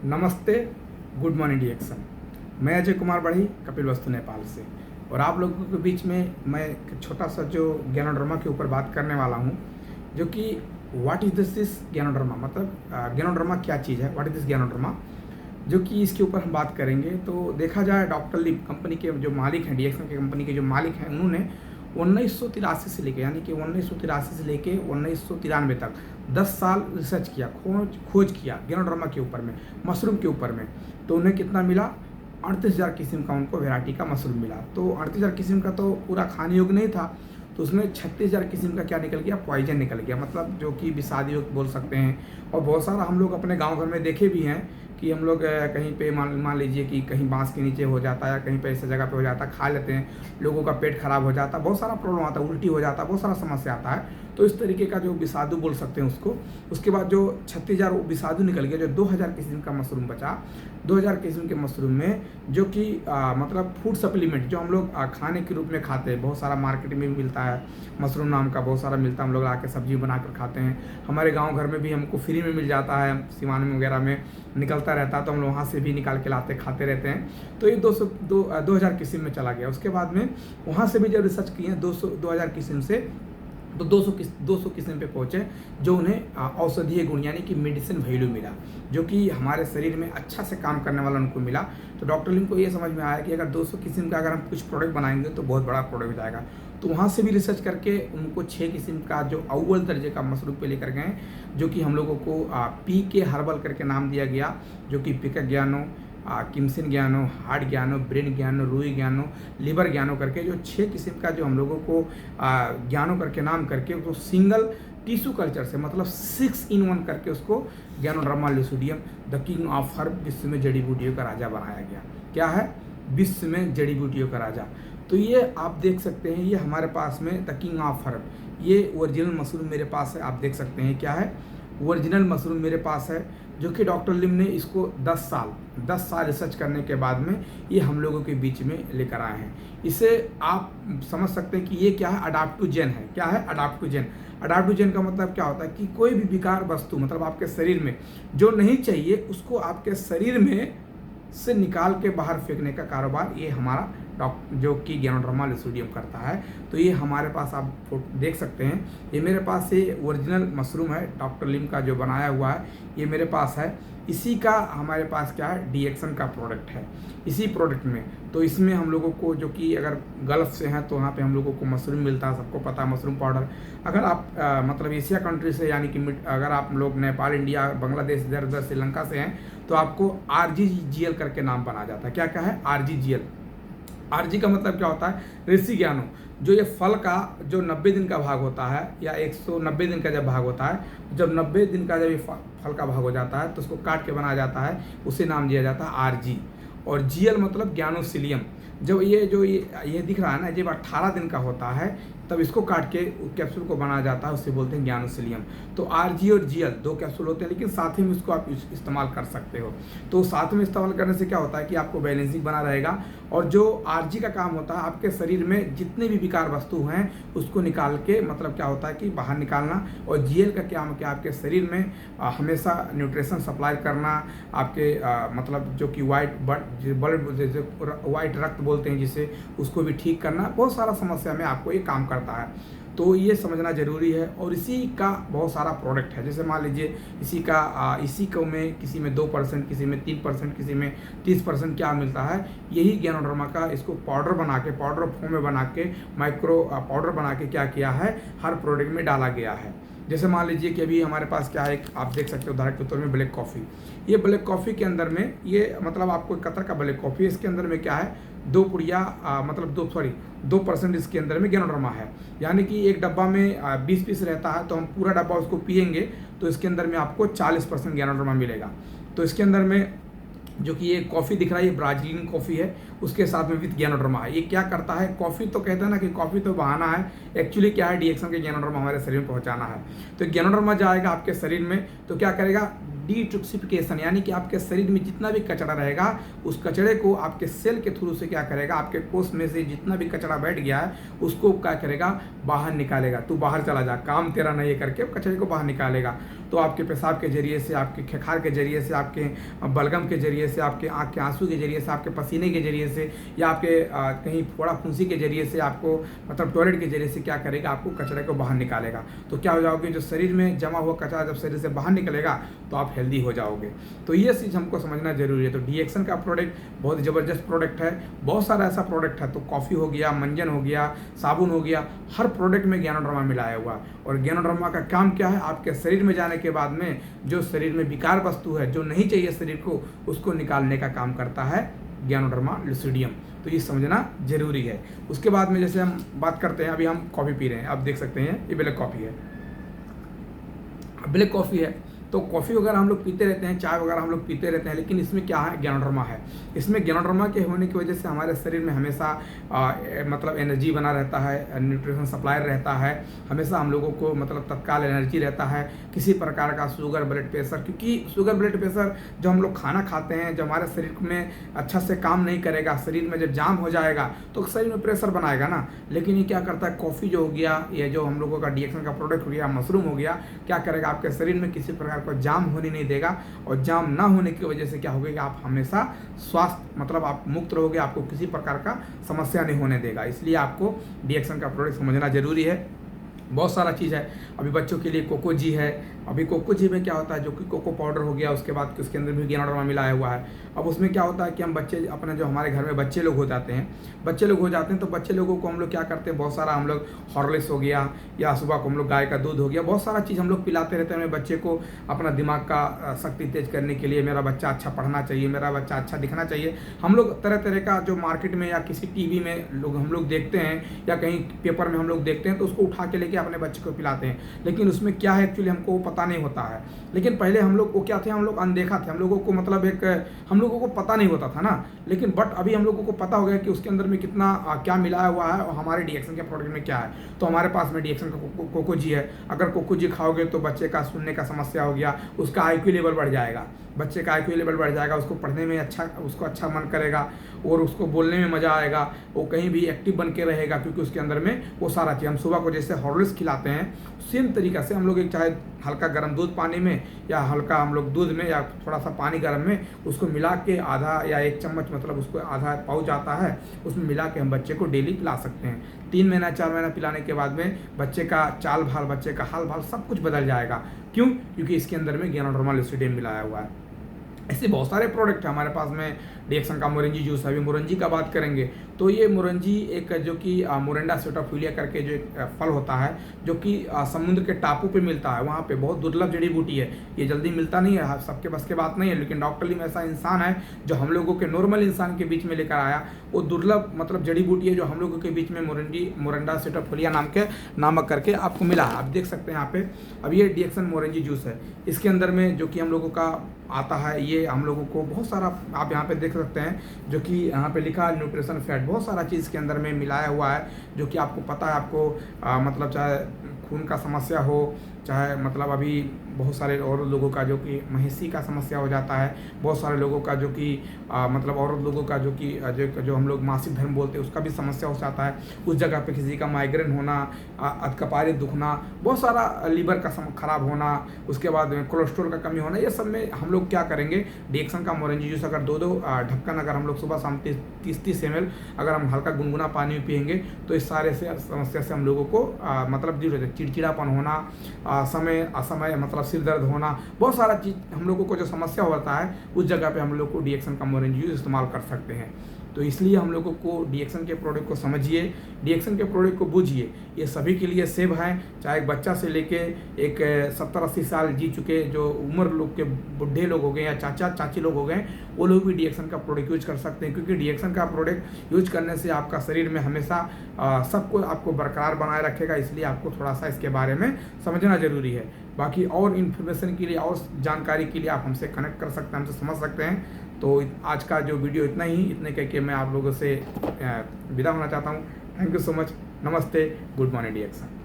नमस्ते, good morning डिएक्शन। मैं अजय कुमार बढ़ी, कपिलवस्तु नेपाल से। और आप लोगों के बीच में मैं एक छोटा सा जो ज्ञानोड्रामा के ऊपर बात करने वाला हूँ, जो कि व्हाट इज दिस ज्ञानोड्रामा, मतलब ज्ञानोड्रामा क्या चीज़ है, व्हाट इज दिस ज्ञानोड्रामा, जो कि इसके ऊपर हम बात करेंगे। तो देखा जाए, डॉक्टर लिम कंपनी के जो मालिक हैं, डीएक्शन की कंपनी के जो मालिक हैं, उन्होंने 1983 से लेके, यानी कि 1983 से लेके 1993 तक 10 साल रिसर्च किया, खोज किया ज्ञानोड्रामा के ऊपर में, मशरूम के ऊपर में। तो उन्हें कितना मिला? 38,000 किस्म का उनको वैरायटी का मशरूम मिला। तो 38,000 किस्म का तो पूरा खाने योग्य नहीं था, तो उसमें 36,000 किस्म का क्या निकल गया? पॉइजन निकल गया, मतलब जो कि विषादी युक्त बोल सकते हैं। और बहुत सारा हम लोग अपने गांव घर में देखे भी हैं कि हम लोग कहीं पे मान लीजिए कि कहीं बांस के नीचे हो जाता है या कहीं पे ऐसे जगह पे हो जाता है, खा लेते हैं, लोगों का पेट खराब हो जाता है, बहुत सारा प्रॉब्लम आता है, उल्टी हो जाता है, बहुत सारा समस्या आता है। तो इस तरीके का जो विषादु बोल सकते हैं उसको। उसके बाद जो 36,000 विषादु निकल गया, जो 2,000 किस्म का मशरूम बचा। 2,000 किस्म के मशरूम में जो कि मतलब फूड सप्लीमेंट जो हम लोग खाने के रूप में खाते हैं, बहुत सारा मार्केट में भी मिलता है, मशरूम नाम का बहुत सारा मिलता है, हम लोग आके सब्जी बनाकर खाते हैं। हमारे गांव घर में भी हमको फ्री में मिल जाता है, सिवान वगैरह में निकलता रहता है, तो हम लोग वहाँ से भी निकाल के लाते खाते रहते हैं। तो ये 2,000 किस्म में चला गया। उसके बाद में वहाँ से भी जब रिसर्च किए 2,000 किस्म से, तो 200 किस्म पे पहुँचे, जो उन्हें औषधीय गुण यानी कि मेडिसिन वैल्यू मिला, जो कि हमारे शरीर में अच्छा से काम करने वाला उनको मिला। तो डॉक्टर लिम को ये समझ में आया कि अगर 200 किस्म का अगर हम कुछ प्रोडक्ट बनाएंगे तो बहुत बड़ा प्रोडक्ट हो जाएगा। तो वहाँ से भी रिसर्च करके उनको 6 किस्म का जो अव्वल दर्जे का मशरूम पे लेकर गए, जो कि हम लोगों को पी के हर्बल करके नाम दिया गया, जो कि पिका ज्ञानो, किमसिन ज्ञानो, हार्ट ज्ञानो, ब्रेन ज्ञानो, रूई ज्ञानो, लिवर ज्ञानो करके जो 6 किस्म का जो हम लोगों को ज्ञानो करके नाम करके तो सिंगल टिश्यू कल्चर से, मतलब 6 in 1 करके उसको ज्ञानोड्रामा लुसिडियम द किंग ऑफ हर्ब, विश्व में जड़ी बूटियों का राजा बनाया गया। क्या है? विश्व में जड़ी बूटियों का राजा। तो ये आप देख सकते हैं, ये हमारे पास में द किंग ऑफ हर्ब, ये ओरिजिनल मशरूम मेरे पास है। आप देख सकते हैं क्या है? ओरिजिनल मशरूम मेरे पास है, जो कि डॉक्टर लिम ने इसको 10 साल रिसर्च करने के बाद में ये हम लोगों के बीच में लेकर आए हैं। इसे आप समझ सकते हैं कि ये क्या है? अडाप्टोजेन है। क्या है? अडाप्टोजेन। अडाप्टोजेन का मतलब क्या होता है कि कोई भी विकार वस्तु, मतलब आपके शरीर में जो नहीं चाहिए उसको आपके शरीर में से निकाल के बाहर फेंकने का कारोबार ये हमारा जो कि ज्ञानोड्रामा लुसिडियम करता है। तो ये हमारे पास आप देख सकते हैं, ये मेरे पास ये ओरिजिनल मशरूम है, डॉक्टर लिम का जो बनाया हुआ है, ये मेरे पास है। इसी का हमारे पास क्या है? डीएक्शन का प्रोडक्ट है, इसी प्रोडक्ट में। तो इसमें हम लोगों को, जो कि अगर गल्फ से हैं तो वहाँ पे हम लोगों को मशरूम मिलता है, सबको पता है मशरूम पाउडर। अगर आप मतलब एशिया कंट्री से, यानी कि अगर आप लोग नेपाल, इंडिया, बांग्लादेश, इधर उधर श्रीलंका से हैं, तो आपको RGGL करके नाम बना जाता है। क्या क्या है? RGGL। RG का मतलब क्या होता है? ऋषि ज्ञानो। जो ये फल का जो 90 दिन का भाग होता है, या 190 दिन का जब भाग होता है, जब 90 दिन का जब ये फल का भाग हो जाता है तो उसको काट के बनाया जाता है, उसे नाम दिया जाता है RG। और GL मतलब ज्ञानोसिलियम। जब ये दिख रहा है ना, जब 18 दिन का होता है तब इसको काट के कैप्सूल को बनाया जाता है, उससे बोलते हैं ज्ञानोसिलियम। तो RG और GL 2 कैप्सूल होते हैं, लेकिन साथ ही में इसको आप इस्तेमाल कर सकते हो। तो साथ में इस्तेमाल करने से क्या होता है कि आपको बैलेंसिंग बना रहेगा। और जो RG का काम होता है, आपके शरीर में जितने भी विकार वस्तु हैं उसको निकाल के, मतलब क्या होता है कि बाहर निकालना। और GL का क्या कि आपके शरीर में हमेशा न्यूट्रिशन सप्लाई करना, आपके मतलब जो कि वाइट रक्त बोलते हैं जिसे, उसको भी ठीक करना, बहुत सारा समस्या में आपको ये काम करता है। तो ये समझना ज़रूरी है। और इसी का बहुत सारा प्रोडक्ट है, जैसे मान लीजिए इसी को में किसी में 2%, किसी में 3%, किसी में 30% क्या मिलता है? यही ज्ञानोड्रामा का इसको पाउडर बना के, पाउडर फॉर्म में बना के, माइक्रो पाउडर बना के क्या किया है? हर प्रोडक्ट में डाला गया है। जैसे मान लीजिए कि अभी हमारे पास क्या है, आप देख सकते हो उदाहरण के तौर में ब्लैक कॉफ़ी। ये ब्लैक कॉफ़ी के अंदर में ये मतलब आपको कतर का ब्लैक कॉफ़ी है, इसके अंदर में क्या है? 2% इसके अंदर में ज्ञानोड्रामा है। यानी कि एक डब्बा में 20 पीस रहता है, तो हम पूरा डब्बा उसको पिएंगे तो इसके अंदर में आपको 40% ज्ञानोड्रामा मिलेगा। तो इसके अंदर में जो कि ये कॉफ़ी दिख रहा है, ये ब्राज़ीलियन कॉफ़ी है, उसके साथ में विद ज्ञानोड्रामा है। ये क्या करता है? कॉफ़ी तो कहते हैं ना कि कॉफ़ी तो बहाना है, एक्चुअली क्या है? डीएक्शन के ज्ञानोड्रामा हमारे शरीर में पहुंचाना है। तो ज्ञानोड्रामा जाएगा आपके शरीर में, तो क्या करेगा? डिटॉक्सिफिकेशन, यानी कि आपके शरीर में जितना भी कचरा रहेगा उस कचरे को आपके सेल के थ्रू से क्या करेगा? आपके कोष में से जितना भी कचरा बैठ गया है उसको क्या करेगा? बाहर निकालेगा। तू बाहर चला जा, काम तेरा नहीं है करके कचरे को बाहर निकालेगा। तो आपके पेशाब के जरिए से, आपके खखार के जरिए से, आपके बलगम के जरिए से, आपके आँख के आंसू के जरिए से, आपके पसीने के जरिए से, या आपके कहीं फोड़ा फुंसी के जरिए से, आपको मतलब टॉयलेट के जरिए से क्या करेगा, आपको कचरे को बाहर निकालेगा। तो क्या हो जाओगे, जो शरीर में जमा हुआ कचरा जब शरीर से बाहर निकलेगा तो आप हेल्दी हो जाओगे। तो ये चीज़ हमको समझना जरूरी है। तो डीएक्सन का प्रोडक्ट बहुत ज़बरदस्त प्रोडक्ट है, बहुत सारा ऐसा प्रोडक्ट है। तो कॉफ़ी हो गया, मंजन हो गया, साबुन हो गया, हर प्रोडक्ट में ज्ञानोडर्मा मिलाया हुआ है। और ज्ञानोडर्मा का काम क्या है, आपके शरीर में जाने के बाद में जो शरीर में विकार वस्तु है, जो नहीं चाहिए शरीर को, उसको निकालने का काम करता है ज्ञानोडर्मा लुसिडियम। तो ये समझना जरूरी है। उसके बाद में जैसे हम बात करते हैं, अभी हम कॉफ़ी पी रहे हैं, आप देख सकते हैं ये ब्लैक कॉफ़ी है, ब्लैक कॉफ़ी है। तो कॉफ़ी वगैरह हम लोग पीते रहते हैं, चाय वगैरह हम लोग पीते रहते हैं, लेकिन इसमें क्या है, ज्ञानोडर्मा है। इसमें ज्ञानोडर्मा के होने की वजह से हमारे शरीर में हमेशा मतलब एनर्जी बना रहता है, न्यूट्रिशन सप्लाई रहता है, हमेशा हम लोगों को मतलब तत्काल एनर्जी रहता है, किसी प्रकार का शुगर ब्लड प्रेशर, क्योंकि शुगर ब्लड प्रेशर जब हम लोग खाना खाते हैं, जब हमारे शरीर में अच्छा से काम नहीं करेगा, शरीर में जब जाम हो जाएगा तो शरीर में प्रेशर बनाएगा ना। लेकिन ये क्या करता है, कॉफ़ी जो हो गया, ये जो हम लोगों का डीएक्सन का प्रोडक्ट हो गया, मशरूम हो गया, क्या करेगा, आपके शरीर में किसी प्रकार को जाम होने नहीं देगा। और जाम ना होने की वजह से क्या होगा कि आप हमेशा स्वास्थ्य मतलब आप मुक्त रहोगे, आपको किसी प्रकार का समस्या नहीं होने देगा। इसलिए आपको डीएक्सन का प्रोडक्ट समझना जरूरी है। बहुत सारा चीज़ है। अभी बच्चों के लिए कोकोजी है। अभी कोकोजी में क्या होता है, जो कि कोको पाउडर हो गया, उसके बाद उसके अंदर भी ज्ञानोडर्मा मिलाया हुआ है। अब उसमें क्या होता है कि हम बच्चे अपने जो हमारे घर में बच्चे लोग हो जाते हैं, तो बच्चे लोगों को हम लोग क्या करते हैं, बहुत सारा हम लोग हॉर्लिक्स हो गया, या सुबह को हम लोग गाय का दूध हो गया, बहुत सारा चीज़ हम लोग पिलाते रहते हैं बच्चे को, अपना दिमाग का शक्ति तेज करने के लिए। मेरा बच्चा अच्छा पढ़ना चाहिए, मेरा बच्चा अच्छा दिखना चाहिए। हम लोग तरह तरह का जो मार्केट में या किसी टीवी में हम लोग देखते हैं, या कहीं पेपर में हम लोग देखते हैं, तो उसको उठा के लेके अपने बच्चे को पिलाते हैं। लेकिन उसमें क्या है, एक्चुअली हमको पता नहीं होता है। लेकिन पहले हम लोग को क्या थे, हम लोग अनदेखा थे, हम लोगों को मतलब हम लोगों को पता नहीं होता था ना। लेकिन बट अभी हम लोगों को पता हो गया कि उसके अंदर में कितना क्या मिलाया हुआ है और हमारे डीएक्सन के प्रोडक्ट में क्या है। तो हमारे पास में डीएक्सन का कोकोजी है। अगर कोकोजी खाओगे तो बच्चे का सुनने का समस्या हो गया, उसका आईक्यू लेवल बढ़ जाएगा, बच्चे का आईक्यू लेवल बढ़ जाएगा, उसको पढ़ने में उसको अच्छा मन करेगा, और उसको बोलने में मज़ा आएगा, वो कहीं भी एक्टिव बन के रहेगा, क्योंकि उसके अंदर में वो सारा चीज़। हम सुबह को जैसे हॉर्लिक्स खिलाते हैं, सेम तरीका से हम लोग एक चाहे हल्का गर्म दूध पानी में, या हल्का हम लोग दूध में, या थोड़ा सा पानी गर्म में उसको मिला के आधा या 1 चम्मच मतलब उसको आधा पाउच आता है, उसमें मिला के हम बच्चे को डेली पिला सकते हैं। 3 महीना 4 महीना पिलाने के बाद में बच्चे का चाल भाल, बच्चे का हाल भाल सब कुछ बदल जाएगा। क्यों? क्योंकि इसके अंदर में ज्ञानोडर्मा लुसिडियम मिलाया हुआ है। ऐसे बहुत सारे प्रोडक्ट हैं हमारे पास में। डीएक्सन का मोरंजी जूस है। अभी मोरंजी का बात करेंगे तो ये मोरंजी एक जो कि मोरेंडा सेटोफिलिया करके जो एक फल होता है, जो कि समुद्र के टापू पे मिलता है, वहाँ पे बहुत दुर्लभ जड़ी बूटी है। ये जल्दी मिलता नहीं है, सबके बस के बात नहीं है, लेकिन डॉक्टर लीम ऐसा इंसान है जो हम लोगों के नॉर्मल इंसान के बीच में लेकर आया। वो दुर्लभ मतलब जड़ी बूटी है जो हम लोगों के बीच में मोरेंडा सेटोफिलिया नामक करके आपको मिला है। आप देख सकते हैं यहाँ पे। अब ये डीएक्सन मोरंजी जूस है। इसके अंदर में जो कि हम लोगों का आता है, ये हम लोगों को बहुत सारा आप यहाँ पे देख सकते हैं, जो कि यहाँ पे लिखा है न्यूट्रिशन फैट, बहुत सारा चीज़ के अंदर में मिलाया हुआ है, जो कि आपको पता है। आपको मतलब चाहे खून का समस्या हो, चाहे मतलब अभी बहुत सारे और लोगों का जो कि महिषी का समस्या हो जाता है, बहुत सारे लोगों का जो कि मतलब औरत लोगों का जो कि जो हम लोग मासिक धर्म बोलते हैं, उसका भी समस्या हो जाता है। उस जगह पे किसी का माइग्रेन होना, अधकपारी दुखना, बहुत सारा लीवर का खराब होना, उसके बाद कोलेस्ट्रॉल का कमी होना, ये सब में हम लोग क्या करेंगे, डीएक्सन का मोरंजी जूस अगर 2-2 ढक्कन अगर हम लोग सुबह शाम 30-30 ml अगर हम हल्का गुनगुना पानी में पियेंगे, तो इस सारे से समस्या से हम लोगों को मतलब दूर हो जाए। चिड़चिड़ापन होना, समय असमय मतलब सिर दर्द होना, बहुत सारा चीज़ हम लोगों को जो समस्या होता है, उस जगह पे हम लोग को डीएक्सन का मोरंजी जूस इस्तेमाल कर सकते हैं। तो इसलिए हम लोगों को डीएक्सन के प्रोडक्ट को समझिए, डीएक्सन के प्रोडक्ट को बूझिए। ये सभी के लिए सेव हैं, चाहे एक बच्चा से लेके एक 70-80 साल जी चुके जो उम्र लोग के बुढ़े लोग हो गए या चाचा चाची लोग हो गए, वो लोग भी डीएक्सन का प्रोडक्ट यूज कर सकते हैं। क्योंकि डीएक्सन का प्रोडक्ट यूज करने से आपका शरीर में हमेशा सबको आपको बरकरार बनाए रखेगा। इसलिए आपको थोड़ा सा इसके बारे में समझना जरूरी है। बाकी और इन्फॉर्मेशन के लिए और जानकारी के लिए आप हमसे कनेक्ट कर सकते हैं, हमसे समझ सकते हैं। तो आज का जो वीडियो इतने कह के मैं आप लोगों से विदा होना चाहता हूँ। Thank you so much. नमस्ते। Good morning डीएक्सन।